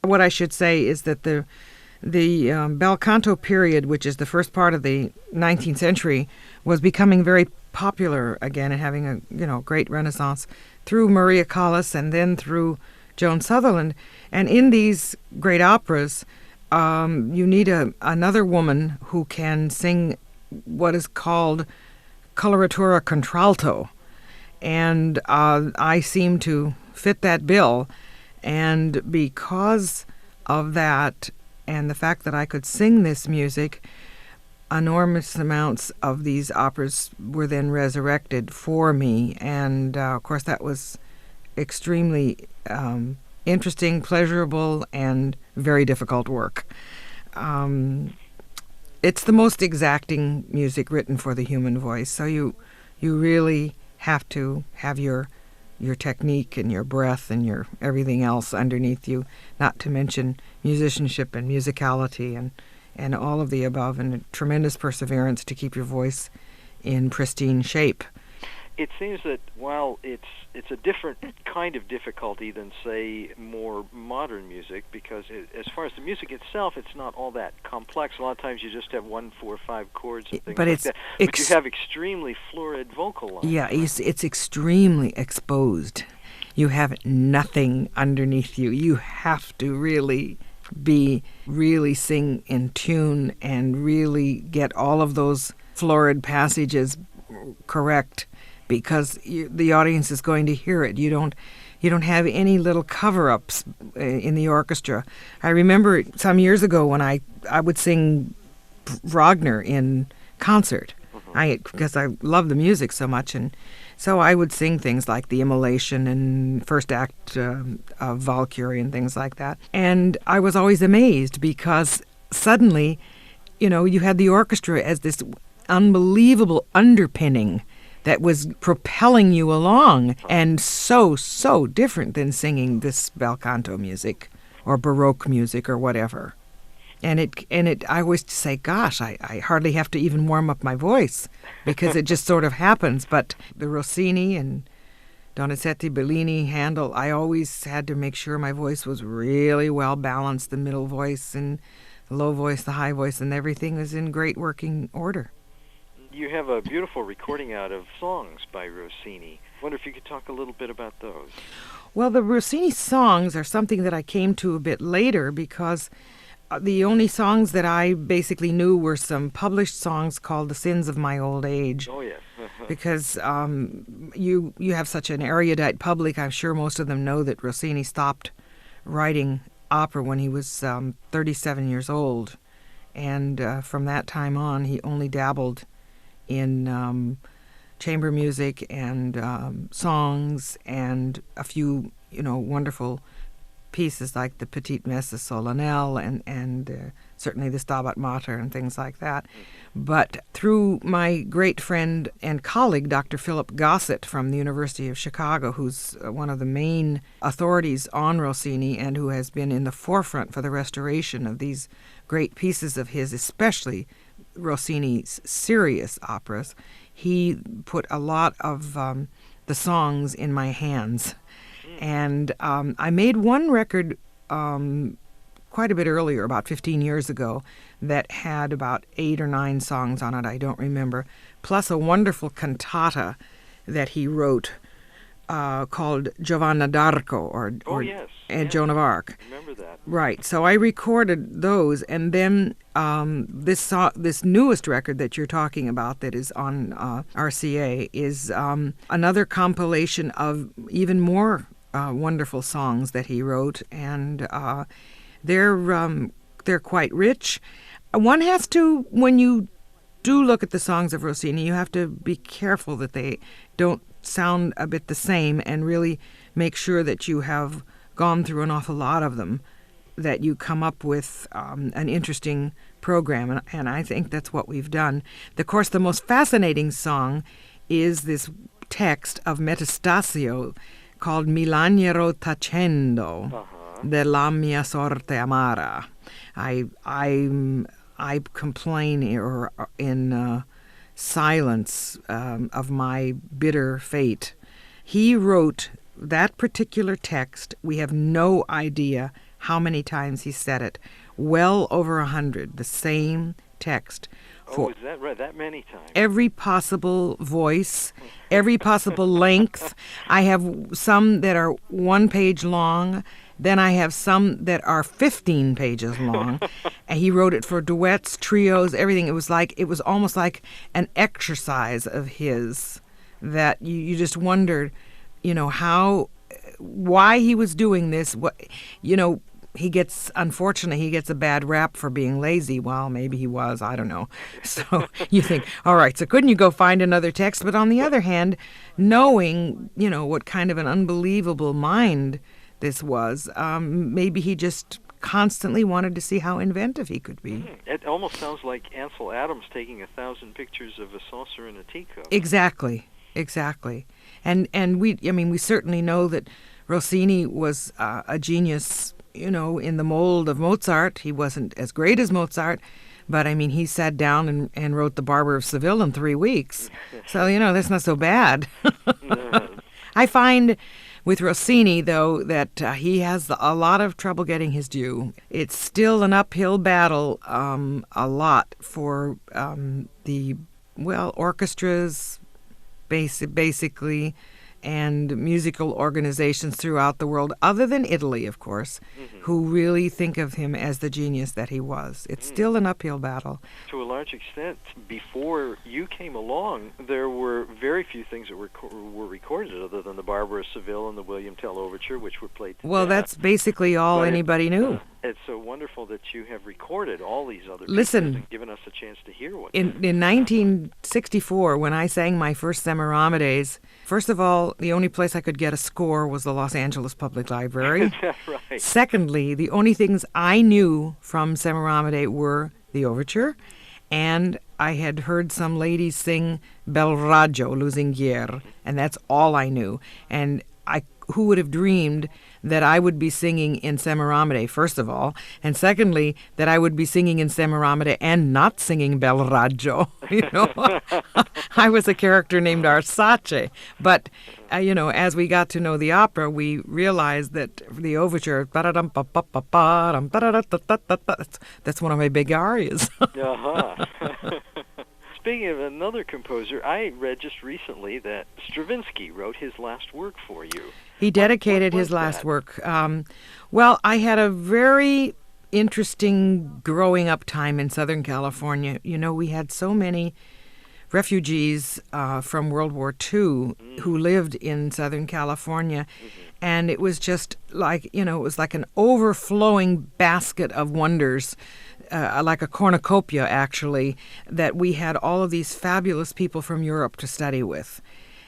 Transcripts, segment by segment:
What I should say is that the bel canto period, which is the first part of the 19th century, was becoming very popular again and having a great renaissance through Maria Callas and then through Joan Sutherland. And in these great operas, you need another woman who can sing what is called coloratura contralto. And I seem to fit that bill. And because of that and the fact that I could sing this music, enormous amounts of these operas were then resurrected for me. And, of course, that was extremely interesting, pleasurable, and very difficult work. It's the most exacting music written for the human voice, so you really have to have your technique and your breath and your everything else underneath you, not to mention musicianship and musicality and all of the above, and a tremendous perseverance to keep your voice in pristine shape. It seems that while it's a different kind of difficulty than, say, more modern music, because as far as the music itself, it's not all that complex. A lot of times you just have 1, 4, 5 chords and things like that. But you have extremely florid vocal lines. Yeah, it's extremely exposed. You have nothing underneath you. You have to really sing in tune and really get all of those florid passages correct, because the audience is going to hear it. You don't have any little cover-ups in the orchestra. I remember some years ago when I would sing Wagner in concert, because I love the music so much, and so I would sing things like the Immolation and first act of Valkyrie and things like that. And I was always amazed because suddenly, you had the orchestra as this unbelievable underpinning that was propelling you along, and so different than singing this bel canto music or Baroque music or whatever. And I always say, gosh, I hardly have to even warm up my voice because it just sort of happens. But the Rossini and Donizetti, Bellini, Handel, I always had to make sure my voice was really well balanced, the middle voice and the low voice, the high voice, and everything was in great working order. You have a beautiful recording out of songs by Rossini. I wonder if you could talk a little bit about those. Well, the Rossini songs are something that I came to a bit later because the only songs that I basically knew were some published songs called The Sins of My Old Age. Oh, yes. Because you have such an erudite public, I'm sure most of them know that Rossini stopped writing opera when he was 37 years old. And from that time on, he only dabbled in chamber music and songs and a few, wonderful pieces like the Petite Messe Solennelle and certainly the Stabat Mater and things like that. But through my great friend and colleague, Dr. Philip Gossett from the University of Chicago, who's one of the main authorities on Rossini and who has been in the forefront for the restoration of these great pieces of his, especially Rossini's serious operas, he put a lot of the songs in my hands. And I made one record quite a bit earlier, about 15 years ago, that had about 8 or 9 songs on it, I don't remember, plus a wonderful cantata that he wrote called Giovanna d'Arco, Joan of Arc. I remember that. Right. So I recorded those, and then this newest record that you're talking about that is on RCA is another compilation of even more wonderful songs that he wrote, and they're quite rich. One has to, when you do look at the songs of Rossini, you have to be careful that they don't sound a bit the same and really make sure that you have gone through an awful lot of them, that you come up with an interesting program, and I think that's what we've done. Of course, the most fascinating song is this text of Metastasio called Milaniero tacendo della mia sorte amara. I complain in silence of my bitter fate. He wrote that particular text. We have no idea how many times he said it. Well over 100, the same text. Oh, is that right? That many times? Every possible voice, every possible length. I have some that are 1 page long. Then I have some that are 15 pages long. And he wrote it for duets, trios, everything. It was almost like an exercise of his that you just wondered, why he was doing this. Unfortunately, he gets a bad rap for being lazy. Well, maybe he was, I don't know. So you think, all right, so couldn't you go find another text? But on the other hand, knowing, what kind of an unbelievable mind this was, maybe he just constantly wanted to see how inventive he could be. It almost sounds like Ansel Adams taking 1,000 pictures of a saucer in a teacup. Exactly. And we certainly know that Rossini was a genius, in the mold of Mozart. He wasn't as great as Mozart, but he sat down and wrote The Barber of Seville in 3 weeks. So, that's not so bad. I find with Rossini, though, that he has a lot of trouble getting his due. It's still an uphill battle, a lot for orchestras, basically, and musical organizations throughout the world, other than Italy, of course, who really think of him as the genius that he was. It's still an uphill battle. To a large extent, before you came along, there were very few things that were recorded other than the Barber of Seville and the William Tell Overture, which were played to death. That's basically all anybody knew. It's so wonderful that you have recorded all these other pieces and given us a chance to hear what in 1964, when I sang my first Semiramis, first of all, the only place I could get a score was the Los Angeles Public Library. Is that right? Secondly, the only things I knew from Semiramis were the overture, and I had heard some ladies sing Bel Raggio, Lusinghier, and that's all I knew. And who would have dreamed that I would be singing in Semiramis, first of all, and secondly, that I would be singing in Semiramis and not singing Bel Raggio. I was a character named Arsace. But, as we got to know the opera, we realized that the overture, that's one of my big arias. Speaking of another composer, I read just recently that Stravinsky wrote his last work for you. He dedicated his last work. I had a very interesting growing up time in Southern California. We had so many refugees from World War II who lived in Southern California. And it was just like, it was like an overflowing basket of wonders. Like a cornucopia, actually, that we had all of these fabulous people from Europe to study with.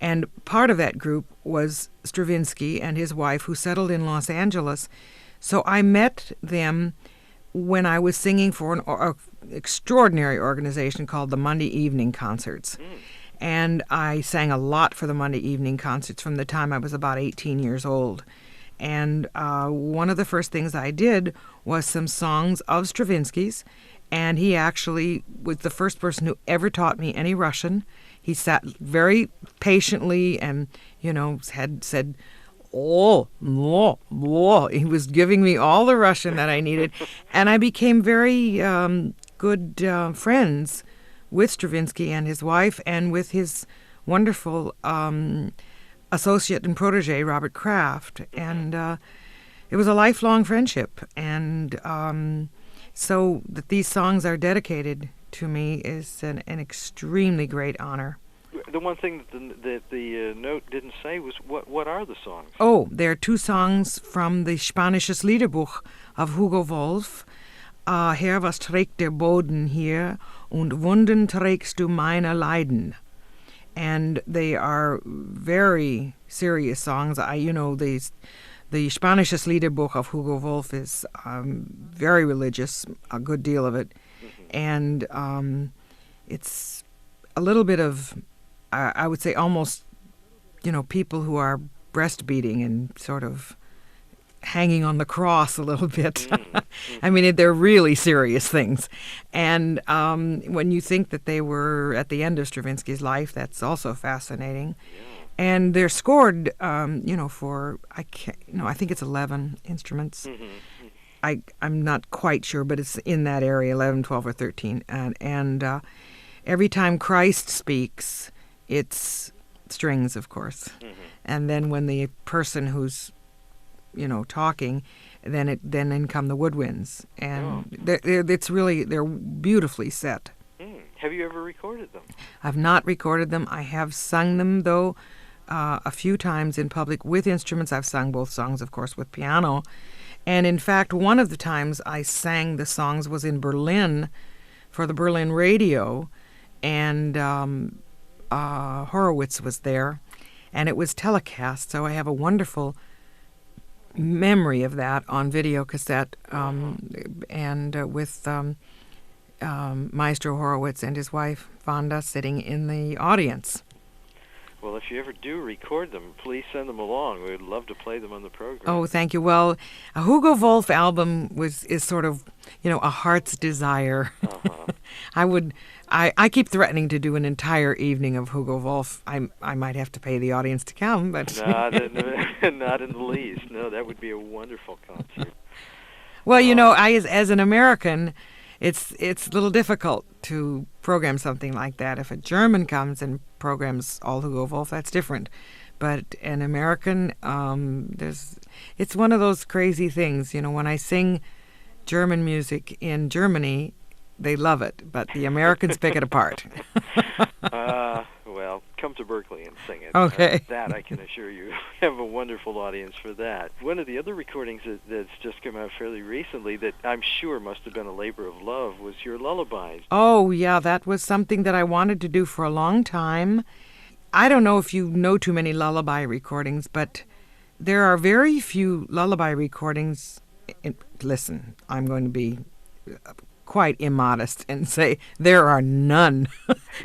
And part of that group was Stravinsky and his wife, who settled in Los Angeles. So I met them when I was singing for an extraordinary organization called the Monday Evening Concerts. And I sang a lot for the Monday Evening Concerts from the time I was about 18 years old. And one of the first things I did was some songs of Stravinsky's, and he actually was the first person who ever taught me any Russian. He sat very patiently and, had said, oh, no, no. He was giving me all the Russian that I needed, and I became very good friends with Stravinsky and his wife and with his wonderful associate and protege, Robert Kraft, and it was a lifelong friendship. And so that these songs are dedicated to me is an extremely great honor. The one thing that the note didn't say was what are the songs? Oh, there are 2 songs from the Spanisches Liederbuch of Hugo Wolf. Herr, was trägt der Boden hier, und Wunden trägst du meiner Leiden. And they are very serious songs. The Spanisches Liederbuch of Hugo Wolf is very religious, a good deal of it. And it's a little bit of, I would say almost, people who are breastfeeding and sort of hanging on the cross a little bit. They're really serious things. And when you think that they were at the end of Stravinsky's life, that's also fascinating. And they're scored, for, I think it's 11 instruments. I'm not quite sure, but it's in that area, 11, 12, or 13. And every time Christ speaks, it's strings, of course. Mm-hmm. And then when the person who's, talking, then in come the woodwinds. And they're beautifully set. Have you ever recorded them? I've not recorded them. I have sung them, though, a few times in public with instruments. I've sung both songs, of course, with piano. And in fact, one of the times I sang the songs was in Berlin for the Berlin radio, and Horowitz was there, and it was telecast, so I have a wonderful memory of that on video cassette, and with Maestro Horowitz and his wife, Vanda, sitting in the audience. Well, if you ever do record them, please send them along. We'd love to play them on the program. Oh, thank you. Well, a Hugo Wolf album is sort of, a heart's desire. Uh-huh. I keep threatening to do an entire evening of Hugo Wolf. I might have to pay the audience to come, but not in the least. No, that would be a wonderful concert. Well, as an American, it's a little difficult to program something like that. If a German comes and programs all Hugo Wolf, that's different. But an American, it's one of those crazy things. When I sing German music in Germany, they love it, but the Americans pick it apart. Well, come to Berkeley and sing it. Okay. That I can assure you, have a wonderful audience for that. One of the other recordings that's just come out fairly recently that I'm sure must have been a labor of love was your lullabies. Oh, yeah, that was something that I wanted to do for a long time. I don't know if you know too many lullaby recordings, but there are very few lullaby recordings. Listen, I'm going to be quite immodest and say there are none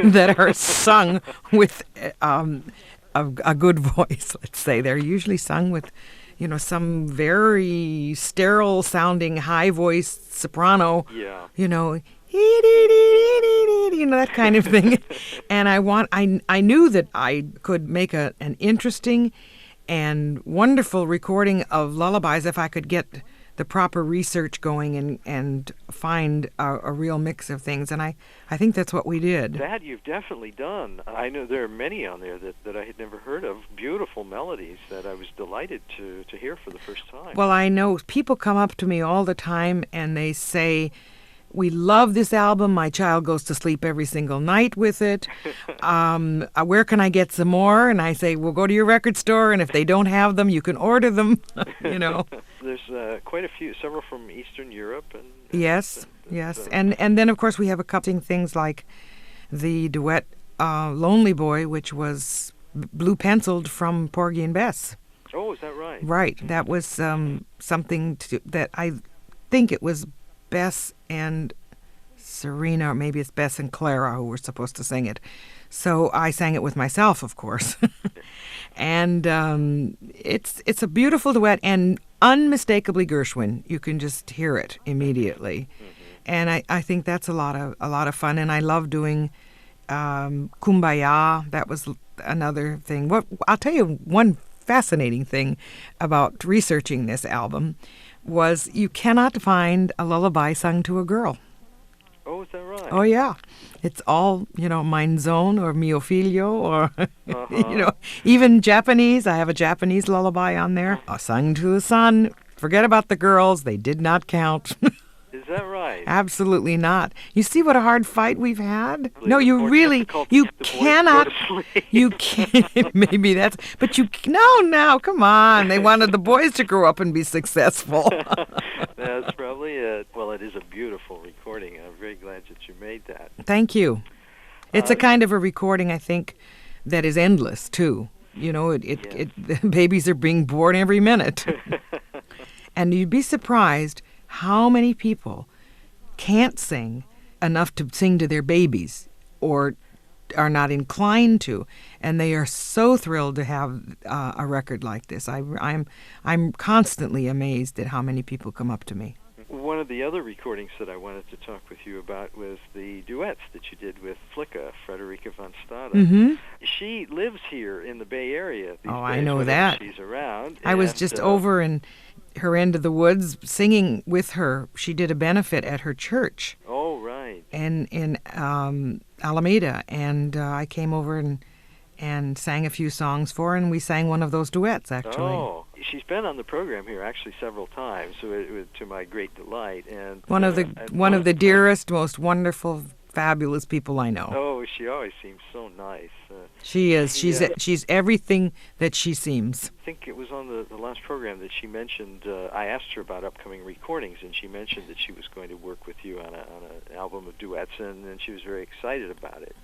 that are sung with a good voice, let's say. They're usually sung with, some very sterile sounding high voiced soprano, that kind of thing. And I knew that I could make an interesting and wonderful recording of lullabies if I could get the proper research going and find a real mix of things. And I think that's what we did. That you've definitely done. I know there are many on there that I had never heard of, beautiful melodies that I was delighted to hear for the first time. Well, I know people come up to me all the time and they say, "We love this album. My child goes to sleep every single night with it. Where can I get some more?" And I say, "Well, go to your record store, and if they don't have them, you can order them." There's quite a few, several from Eastern Europe. Yes. And then, of course, we have a couple of things like the duet Lonely Boy, which was blue-penciled from Porgy and Bess. Oh, is that right? Right. That was something that I think it was Bess and Serena, or maybe it's Bess and Clara who were supposed to sing it. So I sang it with myself, of course. And it's a beautiful duet and unmistakably Gershwin. You can just hear it immediately. Mm-hmm. And I think that's a lot of fun. And I love doing Kumbaya. That was another thing. I'll tell you one fascinating thing about researching this album was you cannot find a lullaby sung to a girl. Oh, is that right? Oh, yeah. It's all, Mein Sohn or Mio Figlio or, even Japanese. I have a Japanese lullaby on there. Sung to the sun. Forget about the girls. They did not count. Is that right? Absolutely not. You see what a hard fight we've had? No, you cannot. You can't. Maybe that's. But no, come on. They wanted the boys to grow up and be successful. That's probably it. Well, it is a beautiful recording. I'm very glad that you made that. Thank you. It's a kind of a recording, I think, that is endless too. The babies are being born every minute, and you'd be surprised how many people can't sing enough to sing to their babies or are not inclined to, and they are so thrilled to have a record like this. I'm constantly amazed at how many people come up to me. One one of the other recordings that I wanted to talk with you about was the duets that you did with Flicka, Frederica von Stade. Mm-hmm. She lives here in the Bay Area these days. I know whenever that. she's around. I was just over in her end of the woods singing with her. She did a benefit at her church. Oh, right. And in Alameda, and I came over and sang a few songs for her, and we sang one of those duets, actually. Oh, she's been on the program here actually several times, so it was to my great delight. And one of the dearest, most wonderful, fabulous people I know. Oh, she always seems so nice. She is. She's everything that she seems. I think it was on the last program that she mentioned. I asked her about upcoming recordings, and she mentioned that she was going to work with you on an album of duets, and she was very excited about it.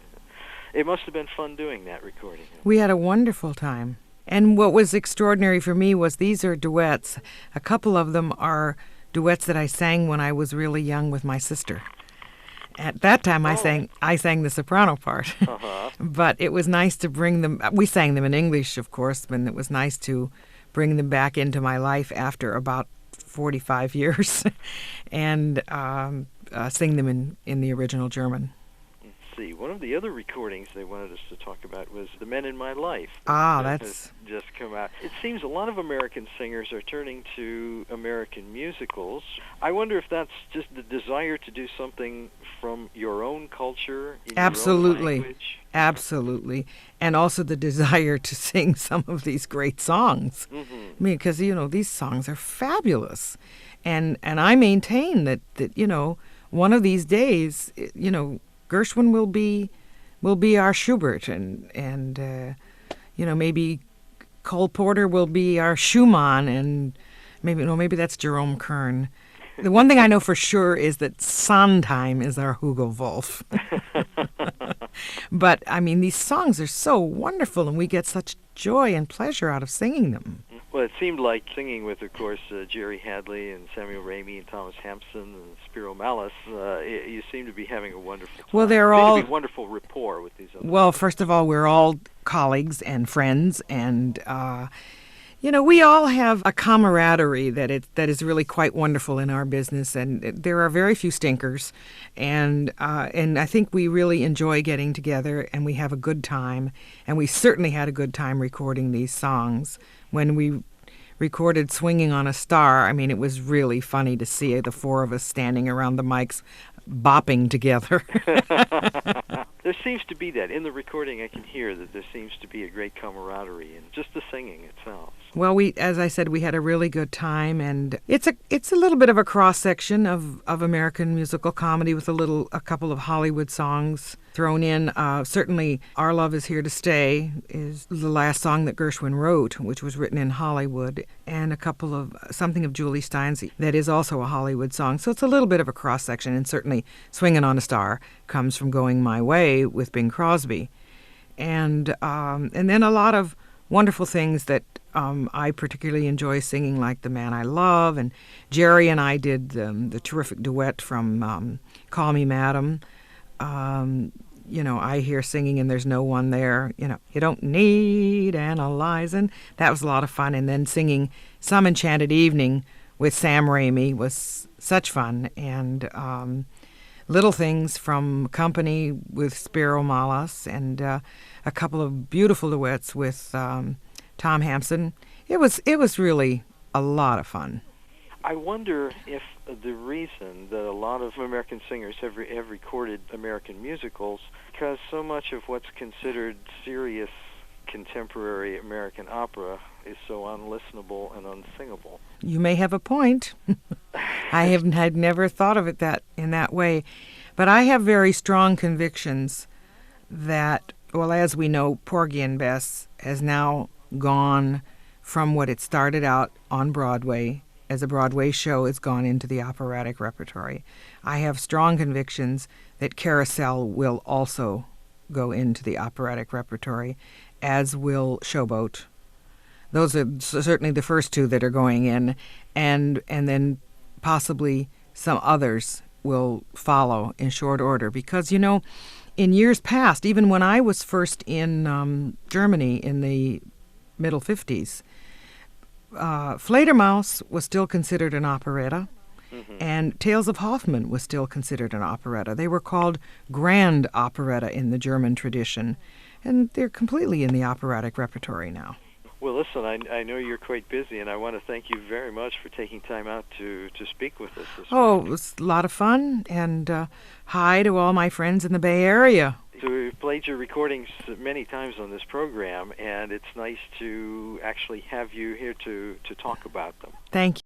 It must have been fun doing that recording. We had a wonderful time. And what was extraordinary for me was these are duets. A couple of them are duets that I sang when I was really young with my sister. At that time, I sang the soprano part. Uh-huh. But it was nice to bring them. We sang them in English, of course, but it was nice to bring them back into my life after about 45 years and sing them in the original German. One of the other recordings they wanted us to talk about was The Men in My Life. That's has just come out. It seems a lot of American singers are turning to American musicals. I wonder if that's just the desire to do something from your own culture, in Absolutely. your own language. Absolutely. And also the desire to sing some of these great songs. Mm-hmm. I mean, because, these songs are fabulous. And I maintain that one of these days, Gershwin will be our Schubert, and maybe Cole Porter will be our Schumann, and maybe that's Jerome Kern. The one thing I know for sure is that Sondheim is our Hugo Wolf. But I mean, these songs are so wonderful, and we get such joy and pleasure out of singing them. Well, it seemed like singing with, of course, Jerry Hadley and Samuel Ramey and Thomas Hampson and Spiro Mallis. You seem to be having a wonderful time. Well, they're all a wonderful rapport with these other. Well, first of all, we're all colleagues and friends, and we all have a camaraderie that is really quite wonderful in our business, and there are very few stinkers, and I think we really enjoy getting together, and we have a good time, and we certainly had a good time recording these songs. When we recorded Swinging on a Star, I mean, it was really funny to see the four of us standing around the mics bopping together. There seems to be that. In the recording, I can hear that there seems to be a great camaraderie in just the singing itself. Well, as I said, we had a really good time, and it's a little bit of a cross-section of American musical comedy with a couple of Hollywood songs thrown in. Certainly, Our Love Is Here to Stay is the last song that Gershwin wrote, which was written in Hollywood, and a couple of something of Julie Stein's that is also a Hollywood song. So it's a little bit of a cross-section, and certainly Swingin' on a Star comes from Going My Way with Bing Crosby. And then a lot of wonderful things that I particularly enjoy singing, like The Man I Love, and Jerry and I did the terrific duet from Call Me Madam. I hear singing and there's no one there. You don't need analyzing. That was a lot of fun. And then singing Some Enchanted Evening with Sam Raimi was such fun. And Little Things from Company with Spiro Mallis, and a couple of beautiful duets with Tom Hampson. It was really a lot of fun. I wonder if the reason that a lot of American singers have recorded American musicals, because so much of what's considered serious contemporary American opera is so unlistenable and unsingable. You may have a point. I'd never thought of it in that way. But I have very strong convictions that, well, as we know, Porgy and Bess has now gone from what it started out on Broadway as a Broadway show, it's gone into the operatic repertory. I have strong convictions that Carousel will also go into the operatic repertory, as will Showboat. Those are certainly the first two that are going in, and then possibly some others will follow in short order. Because, in years past, even when I was first in Germany in the middle 50s, Fledermaus was still considered an operetta, mm-hmm. And Tales of Hoffmann was still considered an operetta. They were called grand operetta in the German tradition, and they're completely in the operatic repertory now. Well, listen, I know you're quite busy, and I want to thank you very much for taking time out to speak with us this Oh, week. it was a lot of fun, and hi to all my friends in the Bay Area. So we've played your recordings many times on this program, and it's nice to actually have you here to talk about them. Thank you.